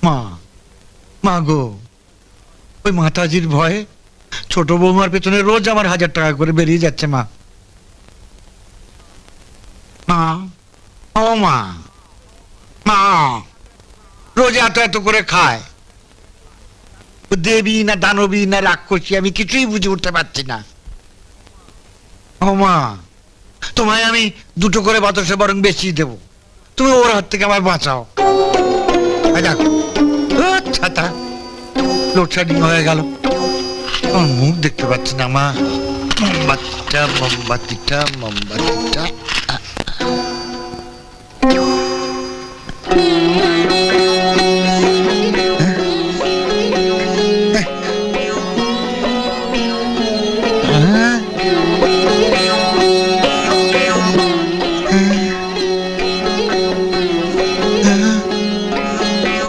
মা, মা গো, ওই মাতাজির ভয়ে ছোট বৌমার পেছনে রোজ আমার 1000 টাকা করে বেরিয়ে যাচ্ছে মা। মা, ও মা, মা, রোজ এত এত করে খায়। দেবী না দানবী না রাক্ষসী আমি কিছুই বুঝে উঠতে পারছি না। ও মা, তোমায় আমি 2টো করে বাতাসে বরং বেশি দেবো, তুমি ওর হাত থেকে আমায় বাঁচাও। দেখো ছাতা লোডশেডিং হয়ে গেল, আমার মুখ দেখতে পাচ্ছি না মা। মোমবাতিটা মোমবাতিটা মোমবাতিটা